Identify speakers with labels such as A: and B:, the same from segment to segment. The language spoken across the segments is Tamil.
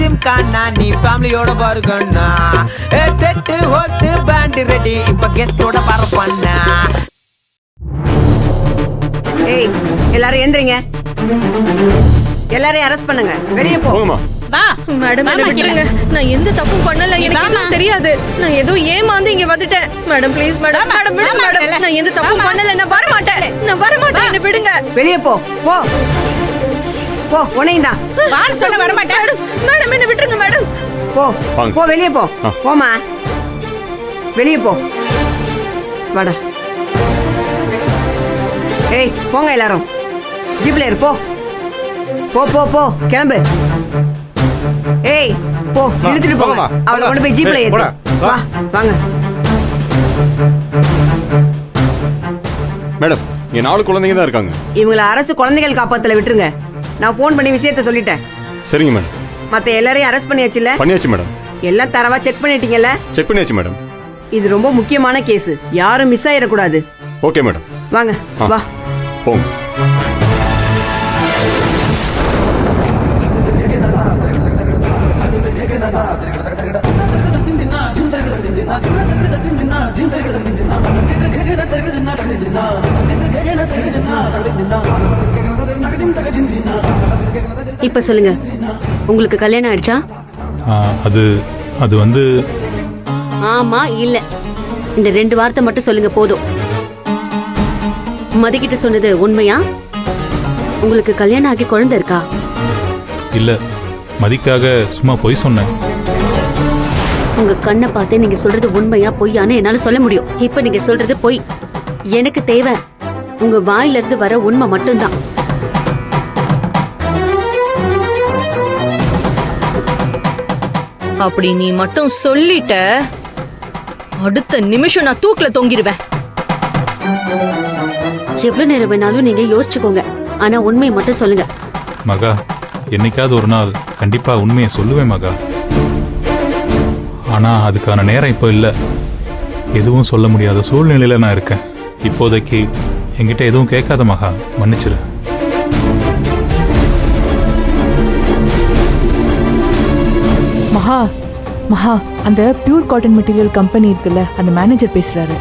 A: ஜிம்கானா நீ ஃபேமிலியோட பாருங்கண்ணா. செட்டு ஹோஸ்ட் பேண்ட் ரெடி இப்ப கெஸ்டோட பரப்பண்ணா.
B: ஏய் எல்லாரும் எந்திரிங்க. எல்லாரையும் அரெஸ்ட் பண்ணுங்க. வெளியே போமா.
C: வா
D: மேடம் என்ன விட்டுருங்க. நான் எந்த தப்பும் பண்ணல. எனக்கு எதுவும் தெரியாது. நான் ஏதோ ஏமாந்து இங்க வந்துட்டேன். Madam please madam. மேடம் விடுங்க மேடம். நான் எந்த தப்பும் பண்ணல. நான் வர மாட்டேன். நான் வர மாட்டேன். என்ன விடுங்க.
B: வெளியே போ. போ போ. உனையும்தான்
C: வான்னு சொன்ன வர மாட்டேன்.
D: மேடம் என்ன விட்டுருங்க மேடம்.
B: போ போ. வெளியே போ. போமா. வெளியே போ. வாடா. ஏய் போங்க எல்லாரும். ஜீப்ல ஏறு. போ போ போ போ. கிளம்பு. ஏய் போ. இழுத்துட்டு போங்க. அவளை கொண்டு போய் ஜீப்ல ஏத்து. வா வாங்க.
E: மேடம் இங்க 4 குழந்தைங்க தான் இருக்காங்க.
B: இவங்கள அரசு குழந்தைகள் காப்பகத்துல விட்டுருங்க. நான் போன் பண்ணி விஷயத்த சொல்லிட்டேன்.
E: சரிங்க மேடம்.
B: மத்த எல்லாரையும் அரெஸ்ட் பண்ணியாச்சுல?
E: பண்ணியாச்சு மேடம்.
B: எல்லாம் தரவா செக் பண்ணிட்டீங்கல்ல?
E: செக் பண்ணியாச்சு மேடம்.
B: இது ரொம்ப முக்கியமான கேஸ். யாரும் மிஸ் ஆயிடக்கூடாது.
E: Okay madam.
B: வாங்க வா
E: போங்க.
F: இப்ப சொல்லுங்க, உங்களுக்கு கல்யாணம் ஆயிடுச்சா?
G: அது வந்து
F: ஆமா இல்ல இந்த 2 வார்த்தை மட்டும் சொல்லுங்க போதும். மதிக்கிட்ட சொன்னது உண்மையா? உங்களுக்கு கல்யாணம் ஆகி குழந்தை இருக்கா?
G: இல்ல, மதிக்காக சும்மா பொய் சொன்னேன்.
F: உங்க கண்ணை பார்த்தே நீங்க சொல்றது உண்மையா பொய்யான்னு என்னால சொல்ல முடியும். இப்ப நீங்க சொல்றது பொய். எனக்கு தேவை உங்க வாயில இருந்து வர உண்மை மட்டும்தான்.
D: அப்படி நீ மட்டும் சொல்லிட்ட, அடுத்த நிமிஷம் நான் தூக்குல தொங்கிடுவேன்.
F: எவ்வளவு நேரம் வேணாலும் நீங்க யோசிச்சுக்கோங்க. ஆனா உண்மையை மட்டும் சொல்லுங்க.
G: மகா, என்னைக்காவது ஒரு நாள் கண்டிப்பா உண்மையை சொல்லுவேன் மகா. ஆனா அதுக்கான நேரம் இப்போ இல்லை. எதுவும் சொல்ல முடியாத சூழ்நிலையில நான் இருக்கேன். இப்போதைக்கு என்கிட்ட எதுவும் கேட்காத மகா, மன்னிச்சிரு.
H: மகா அந்த பியூர் காட்டன் மெட்டீரியல் கம்பெனி இருக்குல்ல, அந்த மேனேஜர் பேசுறாரு.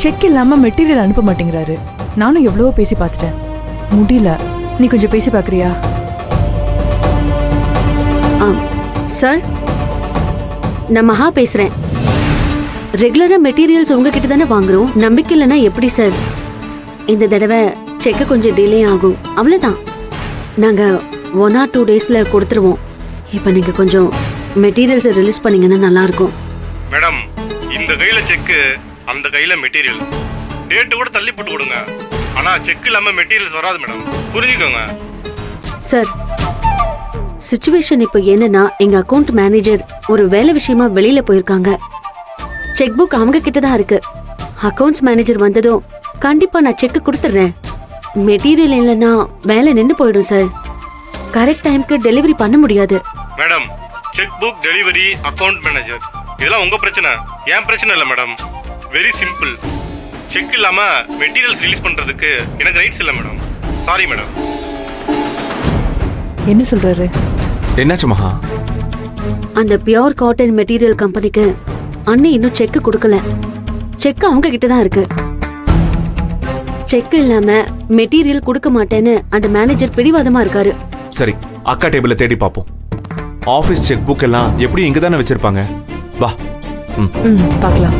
H: செக் இல்லாம மெட்டீரியல் அனுப்ப மாட்டேங்கிறாரு. நானும் எவ்வளவோ பேசி பார்த்துட்டேன், முடியல. நீ கொஞ்சம் பேசி பார்க்கறியா?
F: சார், நான் மகா பேசுறேன். ரெகுலரா மெட்டீரியல்ஸ் உங்ககிட்ட தானே வாங்குறோம். நம்பிக்கை இல்லைன்னா எப்படி சார்? இந்த தடவை செக் கொஞ்சம் டிலே ஆகும், அவ்வளவுதான். நாங்க 1 or 2 daysல கொடுத்துருவோம். இப்ப நீங்க கொஞ்சம் மெட்டீரியல்ஸ் ரிலீஸ் பண்ணீங்கன்னா நல்லா இருக்கும்.
I: மேடம், இந்த கையில செக்கு, அந்த கையில மெட்டீரியல். டேட் கூட தள்ளி போட்டு கொடுங்க. ஆனா செக் இல்லாம மெட்டீரியல்ஸ் வராது மேடம், புரிஞ்சுக்கோங்க.
F: சார், சிச்சுவேஷன் இப்போ என்னன்னா, எங்க அக்கவுண்ட் மேனேஜர் ஒரு வேலை விஷயமா வெளியில போயிருக்காங்க. செக் புக் அவங்க கிட்ட தான் இருக்கு. அக்கவுண்ட்ஸ் மேனேஜர் வந்ததும் கண்டிப்பா நான் செக் கொடுத்துறேன். மெட்டீரியல் இல்லைன்னா வேலை நின்று போயிடும் சார். கரெக்ட் டைம்க்கு டெலிவரி பண்ண முடியாது.
I: Madam, check book, delivery, account manager இதெல்லாம் உங்க பிரச்சனை, என் பிரச்சனை இல்லை மேடம். Very simple. செக் இல்லாம மெட்டீரியல்ஸ் ரிலீஸ் பண்றதுக்கு எனக்கு ரைட்ஸ் இல்லை மேடம். Sorry madam.
H: என்ன சொல்றாரு?
E: என்னாச்சு மகா?
F: அந்த பியூர் காட்டன் மெட்டீரியல் கம்பெனிக்கு அண்ணி இன்னும் செக் கொடுக்கல. செக் அவங்க கிட்ட தான் இருக்கு. செக் இல்லாம மெட்டீரியல் கொடுக்க மாட்டேன்னு அந்த மேனேஜர் பிடிவாதமா இருக்காரு.
J: சரி, அக்கா டேபிள்ல தேடி பாப்போம். ஆபீஸ் செக் புக் எல்லாம் எப்படி இங்க தானே வச்சிருப்பாங்க. வா.
H: பார்க்கலாம்.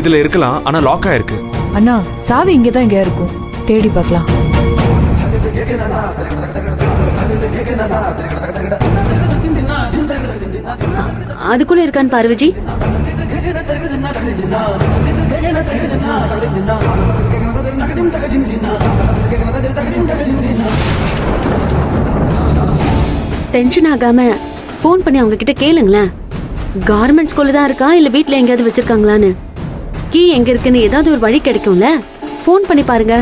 J: இதுல இருக்கலாம், ஆனா லாக் ஆயிருக்கு.
H: அண்ணா, சாவி இங்க தான் எங்கயா இருக்கும், தேடி பார்க்கலாம்.
F: அதுக்குள்ள இருக்கான்னு பார்வஜி. டென்ஷன் ஆகாம போன் பண்ணி அவங்க கிட்ட கேளுங்களேன். கார்மெண்ட்ஸ் குள்ள தான் இருக்கா இல்ல வீட்ல எங்கயாவது வச்சிருக்காங்களான்னு. கீ எங்க இருக்குன்னு ஏதாவது ஒரு வழி கிடைக்கும்ல. போன் பண்ணி பாருங்க.